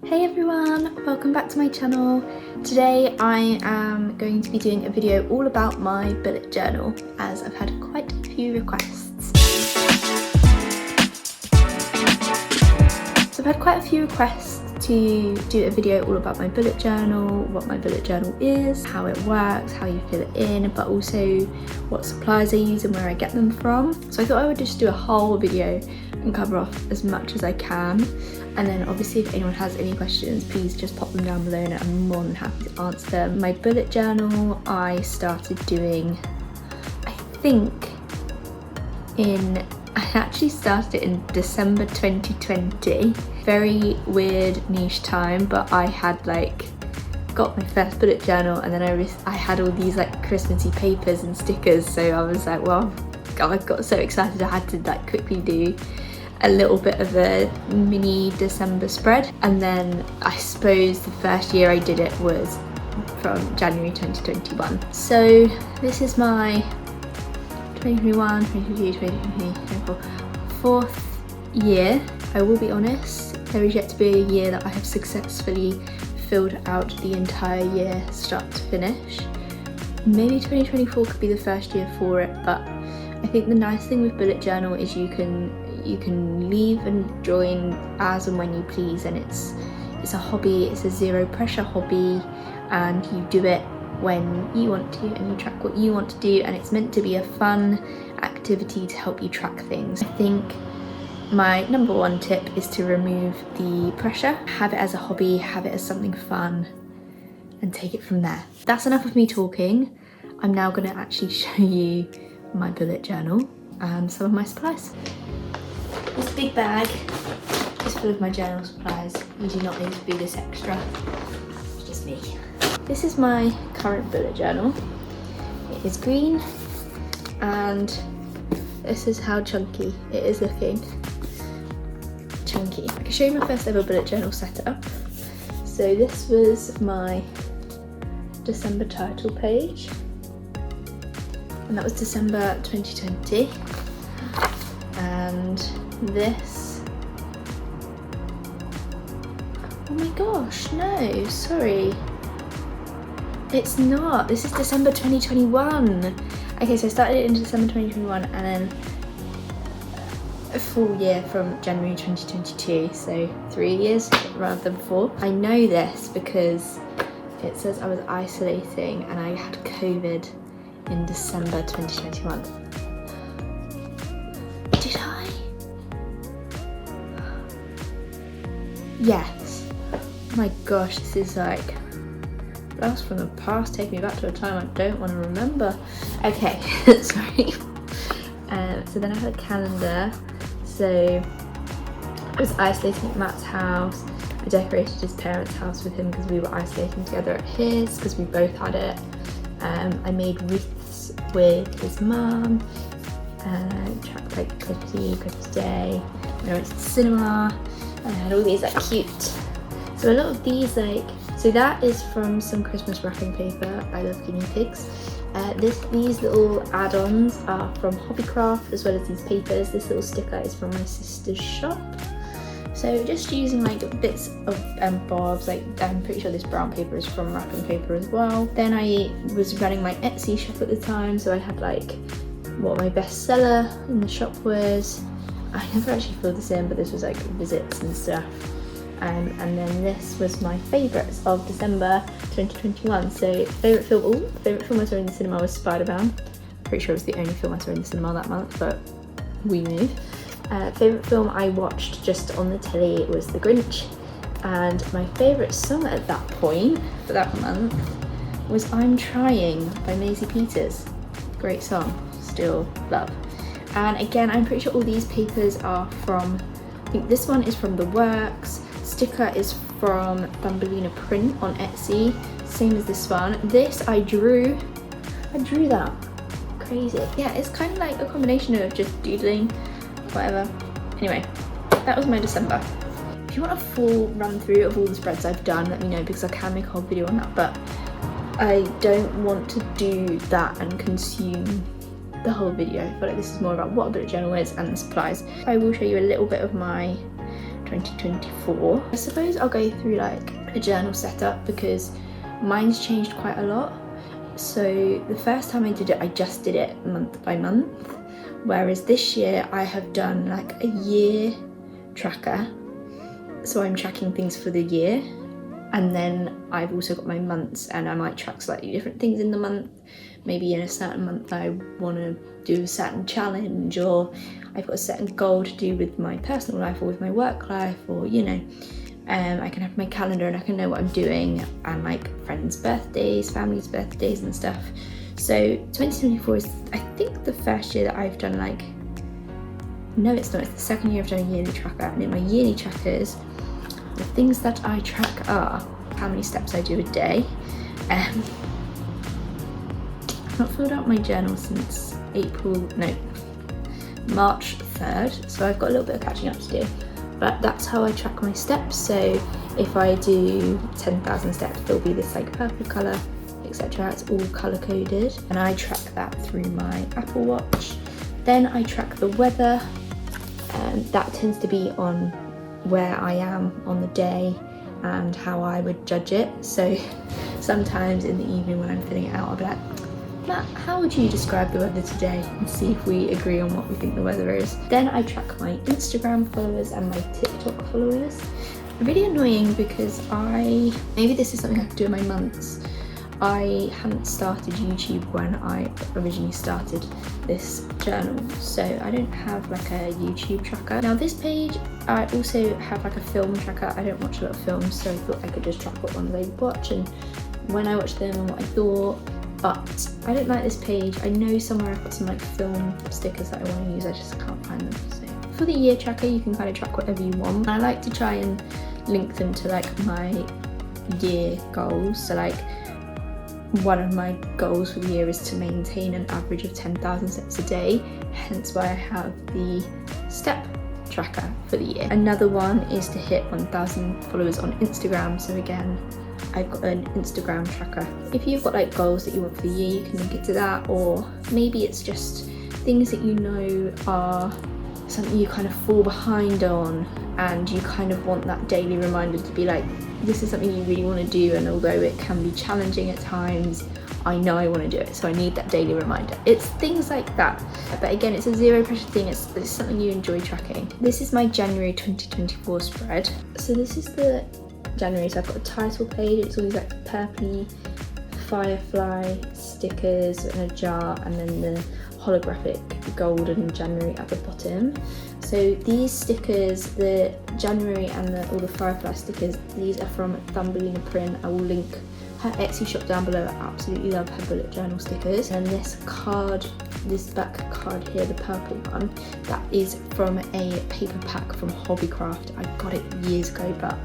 Hey everyone, welcome back to my channel. Today I am going to be doing a video all about my bullet journal as I've had quite a few requests. So I've had quite a few requests to do a video all about my bullet journal, what my bullet journal is, how it works, how you fill it in, but also what supplies I use and where I get them from. So I thought I would just do a whole video and cover off as much as I can. And then obviously if anyone has any questions, please just pop them down below and I'm more than happy to answer them. My bullet journal I started doing, I actually started it in December 2020. Very weird niche time, but I had got my first bullet journal and then I had all these Christmassy papers and stickers, so I was like, well, I got so excited I had to quickly do a little bit of a mini December spread. And then I suppose the first year I did it was from January 2021. So this is my 2021, 2022, 2023, 2024, fourth year. I will be honest, there is yet to be a year that I have successfully filled out the entire year start to finish. Maybe 2024 could be the first year for it, but I think the nice thing with bullet journal is you can leave and join as and when you please, and it's a hobby, it's a zero pressure hobby, and you do it when you want to and you track what you want to do, and it's meant to be a fun activity to help you track things. I think my number one tip is to remove the pressure, have it as a hobby, have it as something fun, and take it from there. That's enough of me talking. I'm now going to actually show you my bullet journal and some of my supplies. This big bag is full of my journal supplies. You do not need to be this extra, it's just me. This is my current bullet journal. It is green and this is how chunky it is looking. Chunky. I can show you my first ever bullet journal setup. So this was my December title page, and that was December 2020. And this, oh my gosh, no, sorry, it's not, this is December 2021. Okay, so I started it in December 2021 and then a full year from January 2022, so 3 years rather than 4. I know this because it says I was isolating and I had COVID in December 2021. Did I? Yes. Oh my gosh, this is blast from the past, taking me back to a time I don't want to remember. Okay, sorry. So then I had a calendar. So I was isolating at Matt's house. I decorated his parents' house with him because we were isolating together at his, because we both had it. I made wreaths with his mum. Tracked Christmas Eve, Christmas Day. I went to the cinema. I had all these cute. So a lot of these so that is from some Christmas wrapping paper. I love guinea pigs. These little add-ons are from Hobbycraft, as well as these papers. This little sticker is from my sister's shop. So just using bits of bobs, I'm pretty sure this brown paper is from wrapping paper as well. Then I was running my Etsy shop at the time, so I had what my bestseller in the shop was. I never actually filled this in, but this was visits and stuff. And then this was my favourites of December 2021. So favourite film I saw in the cinema was Spider-Man. Pretty sure it was the only film I saw in the cinema that month, but we move. Favourite film I watched just on the telly was The Grinch. And my favourite song at that point, for that month, was I'm Trying by Maisie Peters. Great song, still love. And again, I'm pretty sure all these papers are from, I think this one is from The Works, sticker is from Thumbelina Print on Etsy, same as this one. This I drew that, crazy. Yeah, it's kind of a combination of just doodling, whatever. Anyway, that was my December. If you want a full run through of all the spreads I've done, let me know, because I can make a whole video on that, but I don't want to do that and consume the whole video. I feel this is more about what a bullet journal is and the supplies. I will show you a little bit of my 2024. I suppose I'll go through like a journal setup because mine's changed quite a lot. So the first time I did it, I just did it month by month, whereas this year I have done like a year tracker. So I'm tracking things for the year, and then I've also got my months, and I might track slightly different things in the month. Maybe in a certain month I want to do a certain challenge, or I've got a certain goal to do with my personal life or with my work life, or you know, I can have my calendar and I can know what I'm doing, and like friends' birthdays, family's birthdays and stuff. So 2024 is, I think, the first year that I've done like, no it's not, it's the second year I've done a yearly tracker. And in my yearly trackers, the things that I track are how many steps I do a day. I've not filled out my journal since March 3rd, so I've got a little bit of catching up to do. But that's how I track my steps. So if I do 10,000 steps, there'll be this like purple colour, etc. It's all colour coded, and I track that through my Apple Watch. Then I track the weather, and that tends to be on where I am on the day and how I would judge it. So sometimes in the evening when I'm filling it out, I'll be like, Matt, how would you describe the weather today? And see if we agree on what we think the weather is. Then I track my Instagram followers and my TikTok followers. Really annoying because maybe this is something I could do in my months. I hadn't started YouTube when I originally started this journal, so I don't have like a YouTube tracker. Now this page, I also have like a film tracker. I don't watch a lot of films, so I thought I could just track what ones I watch and when I watched them and what I thought. But I don't like this page. I know somewhere I've got some like film stickers that I want to use, I just can't find them. So for the year tracker, you can kind of track whatever you want. I like to try and link them to like my year goals. So like one of my goals for the year is to maintain an average of 10,000 steps a day, hence why I have the step tracker for the year. Another one is to hit 1,000 followers on Instagram. So again, I've got an Instagram tracker. If you've got like goals that you want for the year, you can link it to that, or maybe it's just things that you know are something you kind of fall behind on and you kind of want that daily reminder to be like, this is something you really want to do, and although it can be challenging at times, I know I want to do it, so I need that daily reminder. It's things like that. But again, it's a zero pressure thing, it's something you enjoy tracking. This is my January 2024 spread. So this is the January, so I've got a title page, it's all these like purpley firefly stickers in a jar, and then the holographic golden January at the bottom. So these stickers, the January and all the firefly stickers, these are from Thumbelina Print. I will link her Etsy shop down below. I absolutely love her bullet journal stickers. And this card, this back card here, the purple one, that is from a paper pack from Hobbycraft. I got it years ago, but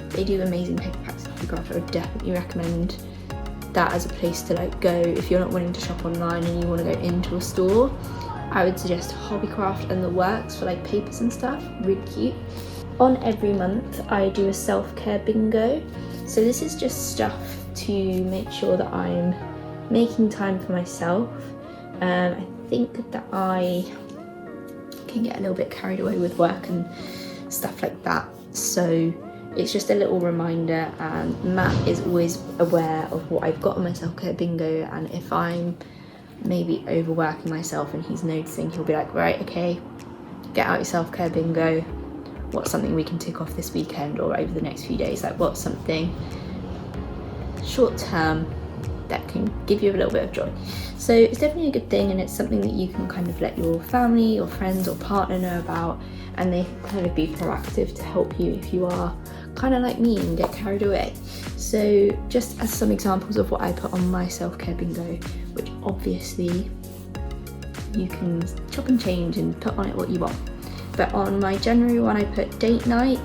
they do amazing paper packs at Hobbycraft. I would definitely recommend that as a place to like go if you're not wanting to shop online and you want to go into a store. I would suggest Hobbycraft and The Works for like papers and stuff, really cute. On every month I do a self-care bingo. So this is just stuff to make sure that I'm making time for myself. I think that I can get a little bit carried away with work and stuff like that. So it's just a little reminder, and Matt is always aware of what I've got on my self-care bingo, and if I'm maybe overworking myself and he's noticing, he'll be like, right, okay, get out your self-care bingo. What's something we can tick off this weekend or over the next few days? Like, what's something short term that can give you a little bit of joy? So it's definitely a good thing, and it's something that you can kind of let your family or friends or partner know about, and they can kind of be proactive to help you if you are kind of like me and get carried away. So just as some examples of what I put on my self-care bingo, which obviously you can chop and change and put on it what you want. But on my January one, I put date night,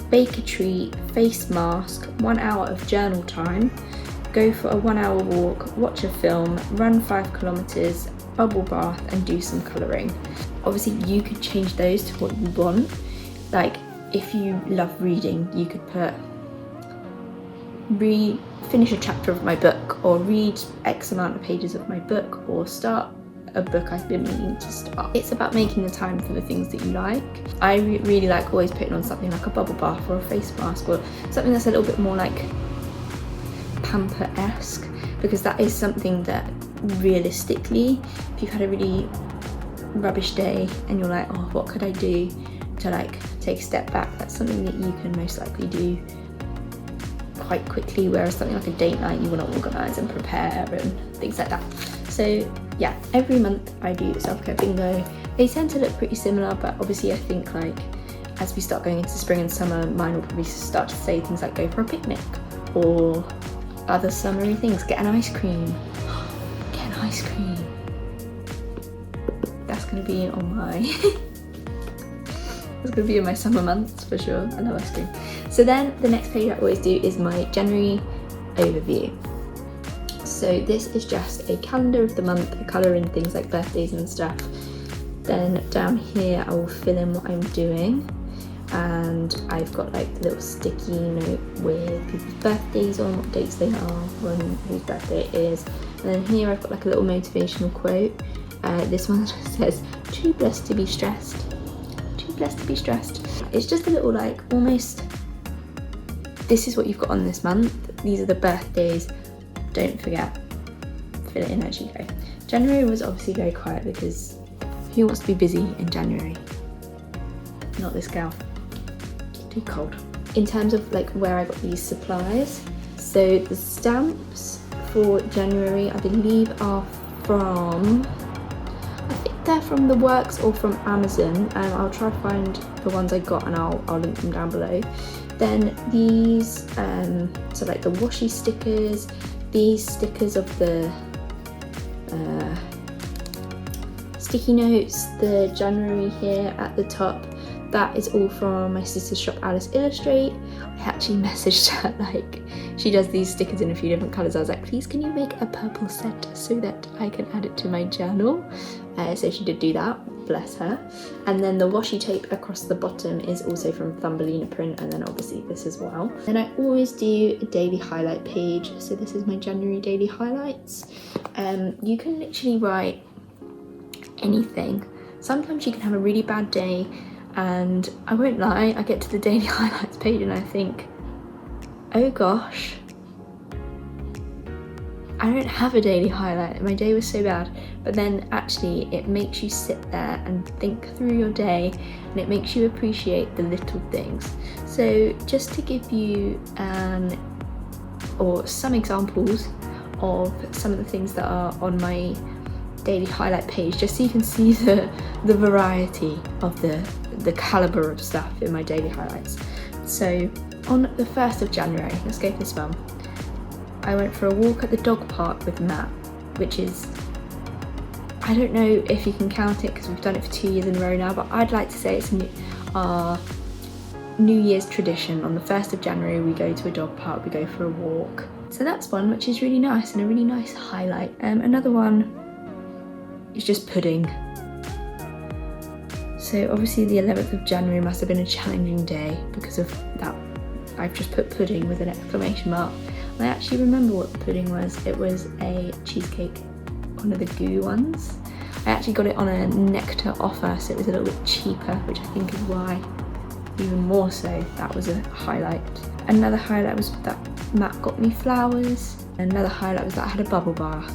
bake a treat, face mask, 1 hour of journal time, go for a 1 hour walk, watch a film, run 5 kilometers, bubble bath, and do some colouring. Obviously you could change those to what you want. Like if you love reading, you could put finish a chapter of my book, or read X amount of pages of my book, or start a book I've been meaning to start. It's about making the time for the things that you like. I really like always putting on something like a bubble bath or a face mask or something that's a little bit more like pamper-esque, because that is something that realistically, if you've had a really rubbish day and you're like, oh, what could I do to like take a step back, that's something that you can most likely do quite quickly, whereas something like a date night you want to organise and prepare and things like that. So yeah, every month I do the self-care bingo. They tend to look pretty similar, but obviously I think like as we start going into spring and summer, mine will probably start to say things like go for a picnic or other summery things. Get an ice cream. Get an ice cream. That's going to be on my that's going to be in my summer months for sure. I love ice cream. So then the next page I always do is my January overview. So this is just a calendar of the month. I colour in things like birthdays and stuff. Then down here I will fill in what I'm doing, and I've got like the little sticky note with people's birthdays on, what dates they are, when whose birthday it is. And then here I've got like a little motivational quote. This one says, "Too blessed to be stressed." Too blessed to be stressed. It's just a little like almost, this is what you've got on this month. These are the birthdays. Don't forget, fill it in as you go. January was obviously very quiet because who wants to be busy in January? Not this gal. Too cold. In terms of like where I got these supplies, so the stamps for January I believe are from, I think they're from The Works or from Amazon, and I'll try to find the ones I got and I'll link them down below. Then these, so like the washi stickers, these stickers of the sticky notes, the January here at the top, that is all from my sister's shop, Alice Illustrate. I actually messaged her, like, she does these stickers in a few different colours. I was like, please can you make a purple set so that I can add it to my journal? So she did do that, bless her. And then the washi tape across the bottom is also from Thumbelina Print, and then obviously this as well. And I always do a daily highlight page. So this is my January daily highlights. You can literally write anything. Sometimes you can have a really bad day, and I won't lie, I get to the daily highlights page and I think, oh gosh, I don't have a daily highlight, my day was so bad. But then actually it makes you sit there and think through your day, and it makes you appreciate the little things. So just to give you some examples of some of the things that are on my daily highlight page, just so you can see the variety of the calibre of stuff in my daily highlights. So on the 1st of January, let's go for this one, I went for a walk at the dog park with Matt, which is, I don't know if you can count it because we've done it for 2 years in a row now, but I'd like to say it's our New Year's tradition. On the 1st of January we go to a dog park, we go for a walk. So that's one which is really nice and a really nice highlight. Another one is just pudding. So obviously the 11th of January must have been a challenging day because of that. I've just put pudding with an exclamation mark. And I actually remember what the pudding was. It was a cheesecake, one of the goo ones. I actually got it on a nectar offer, so it was a little bit cheaper, which I think is why, even more so, that was a highlight. Another highlight was that Matt got me flowers. Another highlight was that I had a bubble bath.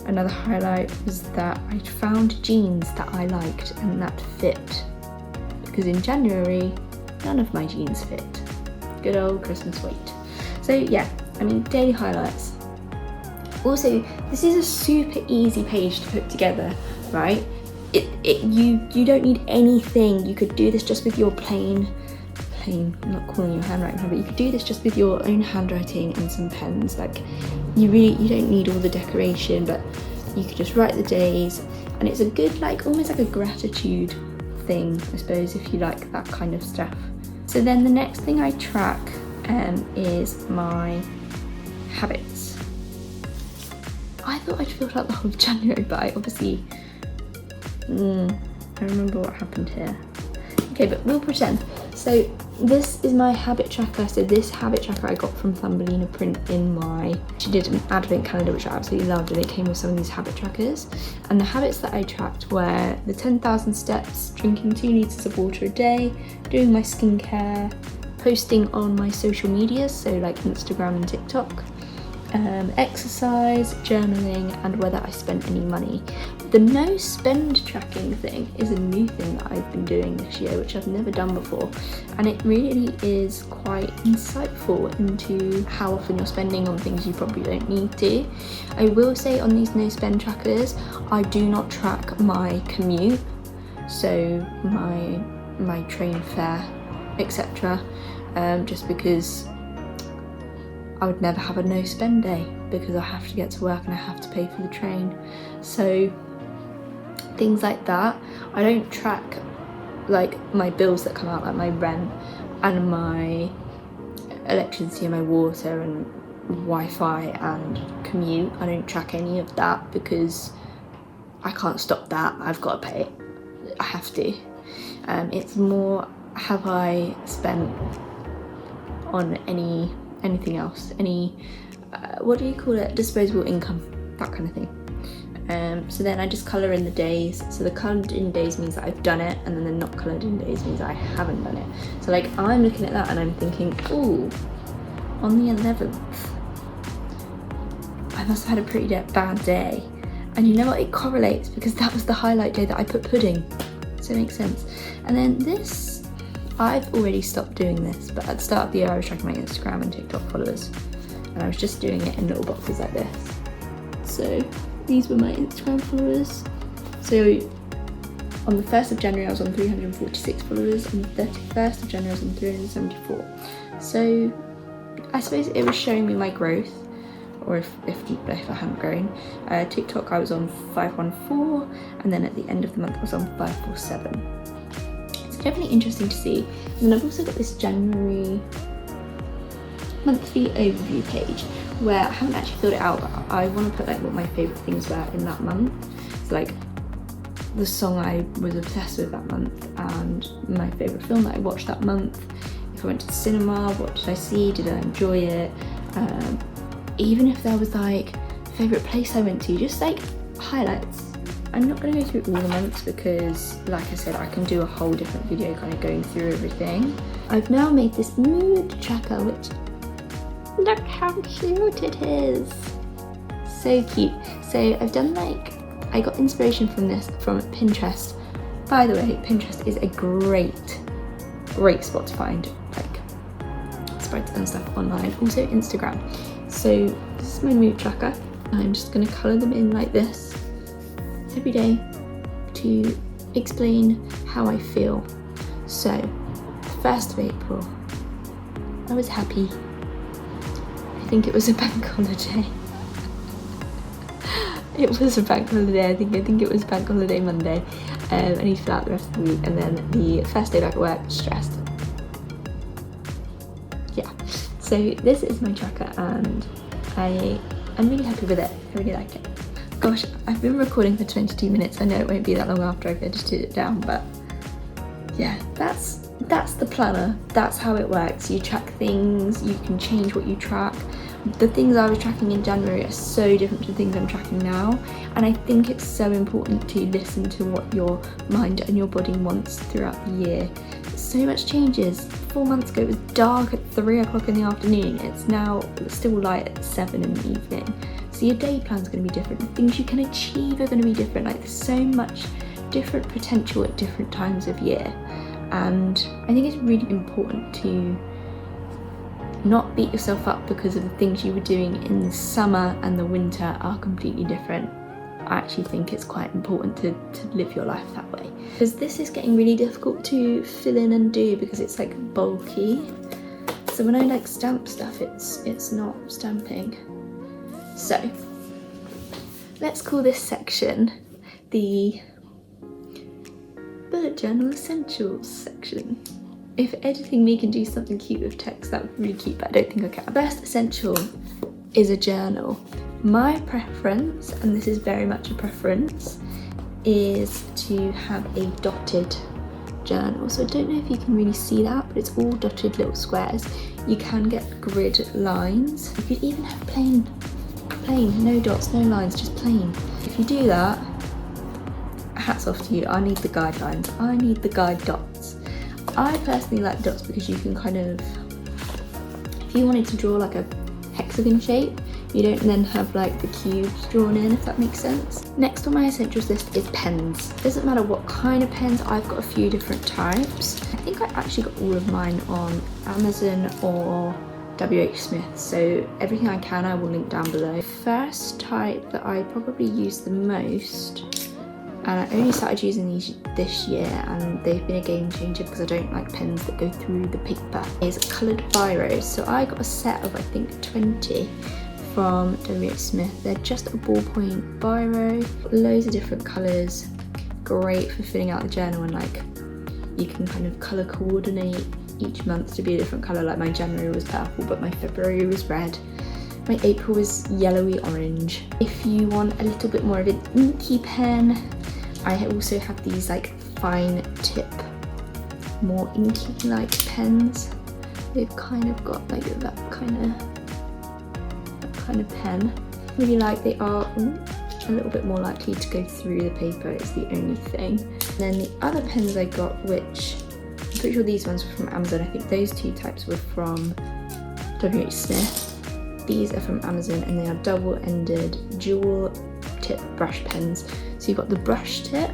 Another highlight was that I found jeans that I liked and that fit, because in January none of my jeans fit. Good old Christmas weight. So yeah, I mean, daily highlights. Also, this is a super easy page to put together, right? You don't need anything. You could do this just with your plain, I'm not calling your handwriting, but you could do this just with your own handwriting and some pens. Like, you don't need all the decoration, but you could just write the days, and it's a good, like, almost like a gratitude thing, I suppose, if you like that kind of stuff. So then the next thing I track is my habits. I thought I'd filled out the whole of January, but I obviously, I remember what happened here. Okay, but we'll pretend. So this is my habit tracker. So this habit tracker I got from Thumbelina Print she did an advent calendar which I absolutely loved, and it came with some of these habit trackers. And the habits that I tracked were the 10,000 steps, drinking 2 litres of water a day, doing my skincare, posting on my social media, so like Instagram and TikTok, exercise, journaling, and whether I spent any money. The no spend tracking thing is a new thing that I've been doing this year, which I've never done before, and it really is quite insightful into how often you're spending on things you probably don't need to. I will say on these no spend trackers, I do not track my commute, so my train fare, etc., just because I would never have a no spend day because I have to get to work and I have to pay for the train. So things like that. I don't track like my bills that come out, like my rent and my electricity and my water and Wi-Fi and commute. I don't track any of that because I can't stop that. I've got to pay it. I have to. It's more, have I spent on anything else, any what do you call it, disposable income, that kind of thing. So then I just colour in the days. So the coloured in days means that I've done it, and then the not coloured in days means that I haven't done it. So like I'm looking at that and I'm thinking, ooh, on the 11th I must have had a pretty bad day. And you know what, it correlates because that was the highlight day that I put pudding, so it makes sense. And then this, I've already stopped doing this, but at the start of the year I was tracking my Instagram and TikTok followers, and I was just doing it in little boxes like this. So these were my Instagram followers. So on the 1st of January I was on 346 followers, and the 31st of January I was on 374. So I suppose it was showing me my growth, or if I hadn't grown. TikTok I was on 514, and then at the end of the month I was on 547. It's definitely interesting to see. And then I've also got this January monthly overview page where I haven't actually filled it out, but I want to put like what my favourite things were in that month. So like the song I was obsessed with that month, and my favourite film that I watched that month. If I went to the cinema, what did I see? Did I enjoy it? Even if there was like favourite place I went to, just like highlights. I'm not going to go through all the months because, like I said, I can do a whole different video kind of going through everything. I've now made this mood tracker, which, look how cute it is. So cute. So I've done like, I got inspiration from this from Pinterest. By the way, Pinterest is a great spot to find like spreads and stuff online. Also Instagram. So this is my mood tracker. I'm just going to colour them in like this every day to explain how I feel. So, the 1st of April, I was happy. I think it was a bank holiday. It was a bank holiday, I think it was bank holiday Monday. I need to fill out the rest of the week, and then the first day back at work, stressed. Yeah, so this is my tracker and I'm really happy with it. I really like it. Gosh, I've been recording for 22 minutes. I know it won't be that long after I've edited it down, but yeah, that's the planner. That's how it works. You track things, you can change what you track. The things I was tracking in January are so different to the things I'm tracking now, and I think it's so important to listen to what your mind and your body wants throughout the year. So much changes. 4 months ago it was dark at 3 o'clock in the afternoon. It's now still light at 7 in the evening. So your day plan's going to be different. The things you can achieve are going to be different. Like, there's so much different potential at different times of year, and I think it's really important to not beat yourself up because of the things you were doing in the summer and the winter are completely different. I actually think it's quite important to live your life that way, because this is getting really difficult to fill in and do because it's like bulky. So when I like stamp stuff, it's not stamping. So let's call this section the Bullet Journal Essentials section. If editing me can do something cute with text, that would be really cute, but I don't think I can. First essential is a journal. My preference, and this is very much a preference, is to have a dotted journal. So I don't know if you can really see that, but it's all dotted little squares. You can get grid lines. You could even have plain, no dots, no lines, just plain. If you do that, hats off to you. I need the guidelines. I need the guide dots. I personally like dots because you can kind of, if you wanted to draw like a hexagon shape, you don't then have like the cubes drawn in, if that makes sense. Next on my essentials list is pens. Doesn't matter what kind of pens, I've got a few different types. I think I actually got all of mine on Amazon or WH Smith, so everything I can I will link down below. First type that I probably use the most, and I only started using these this year and they've been a game changer because I don't like pens that go through the paper, is coloured biros. So I got a set of I think 20 from WH Smith. They're just a ballpoint biro, loads of different colours, great for filling out the journal, and like you can kind of colour coordinate each month to be a different colour. Like my January was purple but my February was red. My April was yellowy orange. If you want a little bit more of an inky pen, I also have these like fine tip, more inky like pens. They've kind of got like that kind of pen. Really like, they are a little bit more likely to go through the paper, is the only thing. And then the other pens I got, which I'm pretty sure these ones were from Amazon. I think those two types were from WH Smith. These are from Amazon and they are double-ended dual tip brush pens. So you've got the brush tip,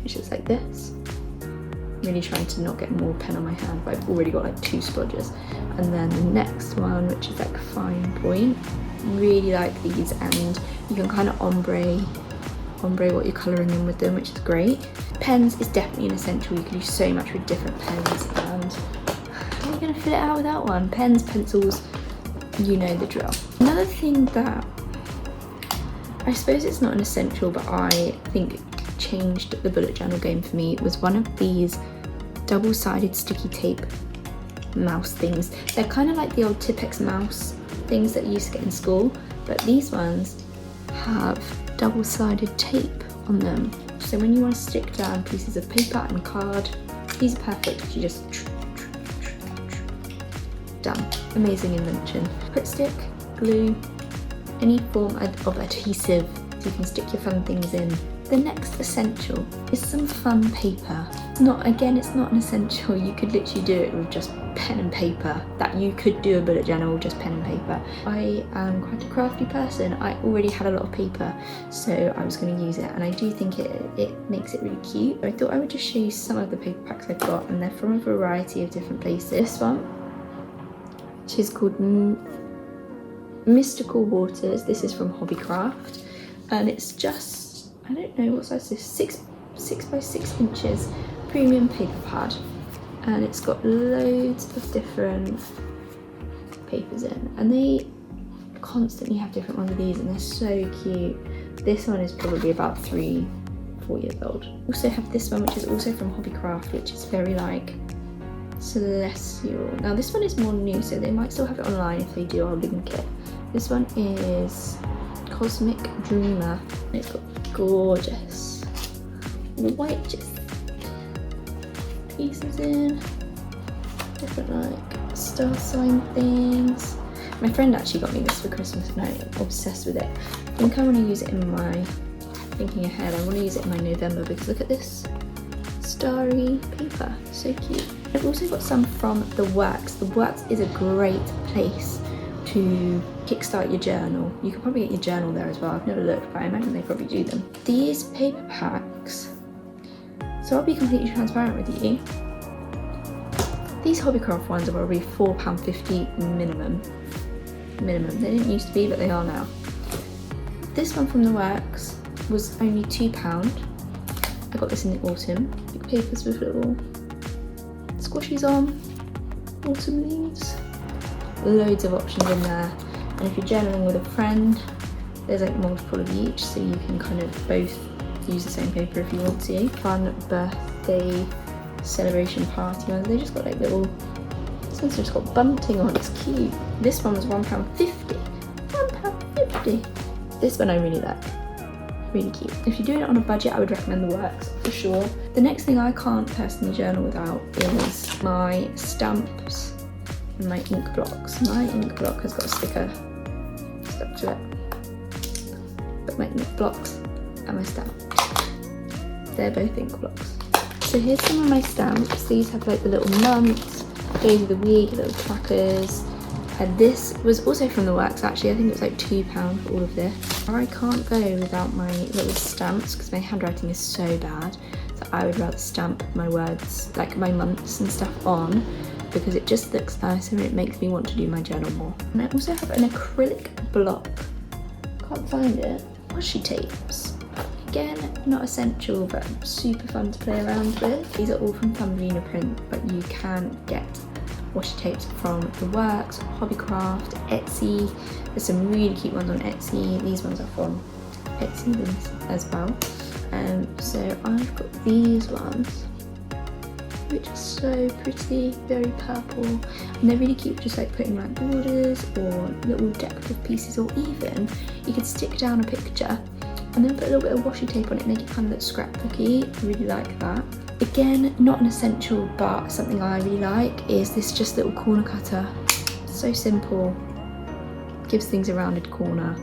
which is like this. I'm really trying to not get more pen on my hand, but I've already got like 2 splodges. And then the next one, which is like fine point. Really like these, and you can kind of ombre what you're colouring in with them, which is great. Pens is definitely an essential. You can do so much with different pens, and how are you going to fit it out without one? Pens, pencils, you know the drill. Another thing that I suppose it's not an essential, but I think changed the bullet journal game for me, was one of these double-sided sticky tape mouse things. They're kind of like the old Tipp-Ex mouse things that you used to get in school, but these ones have double-sided tape on them. So when you want to stick down pieces of paper and card, these are perfect. You just done. Amazing invention. Pritt stick, glue, any form of adhesive so you can stick your fun things in. The next essential is some fun paper. It's not an essential. You could literally do it with just pen and paper. That you could do a bullet journal with just pen and paper. I am quite a crafty person. I already had a lot of paper, so I was going to use it, and I do think it makes it really cute. I thought I would just show you some of the paper packs I've got, and they're from a variety of different places. This one, which is called Mystical Waters. This is from Hobbycraft, and it's just, I don't know what size this is, 6 by 6 inches premium paper pad, and it's got loads of different papers in, and they constantly have different ones of these, and they're so cute. This one is probably about 3-4 years old. Also have this one, which is also from Hobbycraft, which is very like celestial. Now this one is more new, so they might still have it online. If they do, I'll link it. This one is Cosmic Dreamer. It's got gorgeous white just pieces in, different like star sign things. My friend actually got me this for Christmas and I'm obsessed with it. I think I want to use it in my, thinking ahead, I want to use it in my November, because look at this starry paper, so cute. I've also got some from The Works. The Works is a great place to kickstart your journal. You can probably get your journal there as well. I've never looked, but I imagine they probably do them. These paper packs, so I'll be completely transparent with you. These Hobbycraft ones are probably £4.50 minimum. They didn't used to be, but they are now. This one from The Works was only £2. I got this in the autumn. Big papers with little squishies on, autumn leaves. Loads of options in there, and if you're journaling with a friend, there's like multiple of each, so you can kind of both use the same paper if you want to. Fun birthday celebration party ones. They just got like little, this one's just got bunting on, it's cute. This one was £1.50. £1.50. This one I really like. really cute. If you're doing it on a budget, I would recommend the Works for sure. The next thing I can't personally journal without is my stamps and my ink blocks. My ink block has got a sticker stuck to it, but my ink blocks and my stamp, they're both ink blocks. So here's some of my stamps. These have like the little months, days of the week, little trackers. And this was also from the Works actually. I think it was like £2 for all of this. I can't go without my little stamps because my handwriting is so bad. So I would rather stamp my words, like my months and stuff on, because it just looks nicer and it makes me want to do my journal more. And I also have an acrylic block. Can't find it. Washi tapes. Again, not essential, but super fun to play around with. These are all from Thumbelina Print, but you can get washi tapes from the Works, Hobbycraft, Etsy. There's some really cute ones on Etsy. These ones are from Etsy as well. So I've got these ones, which are so pretty, very purple, and they're really cute for just like putting like borders or little decorative pieces, or even you could stick down a picture and then put a little bit of washi tape on it and make it kind of look scrapbooky. I really like that. Again, not an essential, but something I really like is this just little corner cutter. So simple, gives things a rounded corner.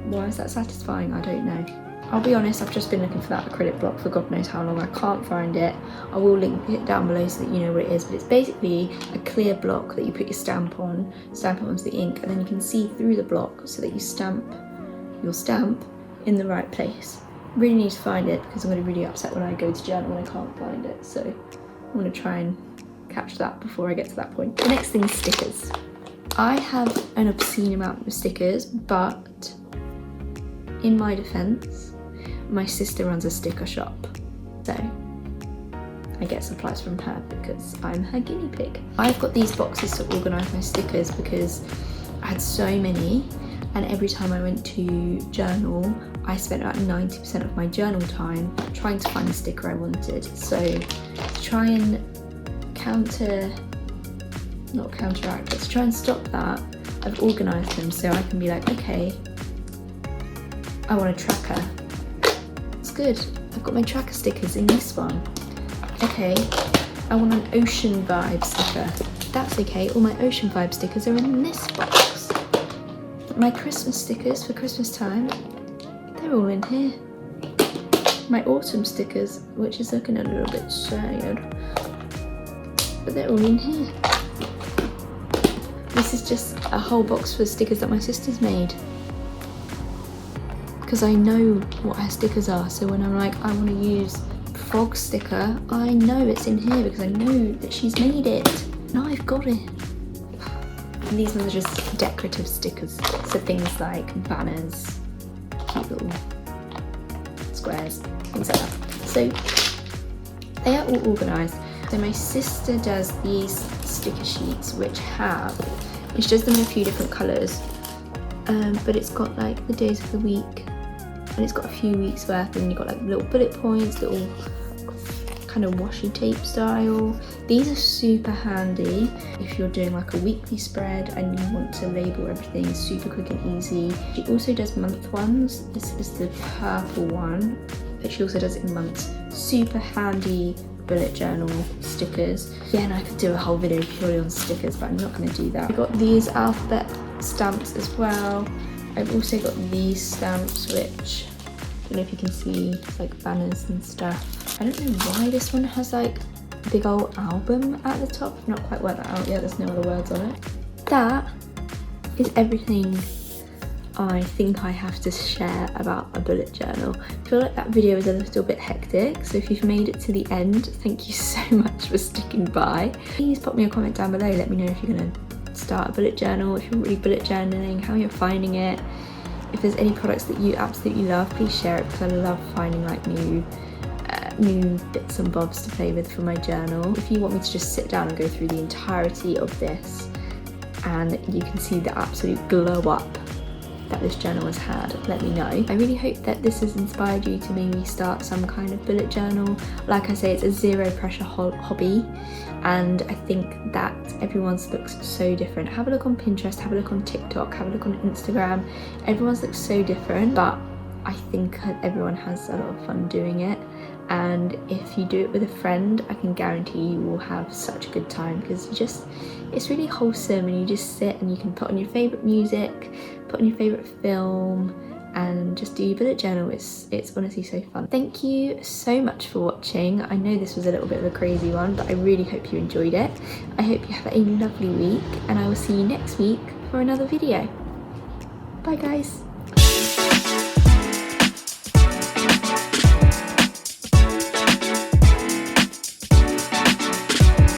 Why is that satisfying? I don't know. I'll be honest, I've just been looking for that acrylic block for God knows how long. I can't find it. I will link it down below so that you know what it is, but it's basically a clear block that you put your stamp on, stamp it onto the ink, and then you can see through the block so that you stamp your stamp in the right place. Really need to find it because I'm going to be really upset when I go to journal and I can't find it, so I'm going to try and catch that before I get to that point. The next thing is stickers. I have an obscene amount of stickers, but in my defense, my sister runs a sticker shop, so I get supplies from her because I'm her guinea pig. I've got these boxes to organise my stickers because I had so many, and every time I went to journal, I spent about 90% of my journal time trying to find the sticker I wanted. So to try and counteract, but to try and stop that, I've organised them so I can be like, okay, I want a tracker. It's good. I've got my tracker stickers in this one. Okay, I want an ocean vibe sticker. That's okay, all my ocean vibe stickers are in this box. My Christmas stickers for Christmas time, they're all in here. My autumn stickers, which is looking a little bit sad, but they're all in here. This is just a whole box full of stickers that my sister's made. Because I know what her stickers are, so when I'm like, I want to use frog sticker, I know it's in here because I know that she's made it. Now I've got it. And these ones are just decorative stickers, so things like banners, cute little squares, things like that. So they are all organised. So my sister does these sticker sheets which does them in a few different colours, but it's got like the days of the week, and it's got a few weeks worth, and you've got like little bullet points, little kind of washi tape style. These are super handy if you're doing like a weekly spread and you want to label everything super quick and easy. She also does month ones. This is the purple one, but she also does it in months. Super handy bullet journal stickers. Yeah, and I could do a whole video purely on stickers, but I'm not going to do that. I've got these alphabet stamps as well. I've also got these stamps, which I don't know if you can see, it's like banners and stuff. I don't know why this one has like a big old album at the top. I've not quite worked that out yet, there's no other words on it. That is everything I think I have to share about a bullet journal. I feel like that video is a little bit hectic, so if you've made it to the end, thank you so much for sticking by. Please pop me a comment down below, let me know if you're going to start a bullet journal, if you're really bullet journaling, how you're finding it. If there's any products that you absolutely love, please share it, because I love finding like new bits and bobs to play with for my journal. If you want me to just sit down and go through the entirety of this and you can see the absolute glow up that this journal has had, let me know. I really hope that this has inspired you to maybe start some kind of bullet journal. Like I say, it's a zero pressure hobby, and I think that everyone's looks so different. Have a look on Pinterest, have a look on TikTok, have a look on Instagram. Everyone's looks so different, but I think everyone has a lot of fun doing it, and if you do it with a friend, I can guarantee you will have such a good time, because it's really wholesome, and you just sit and you can put on your favourite music, put on your favourite film, and just do your bullet journal. It's honestly so fun. Thank you so much for watching. I know this was a little bit of a crazy one, but I really hope you enjoyed it. I hope you have a lovely week, and I will see you next week for another video. Bye guys.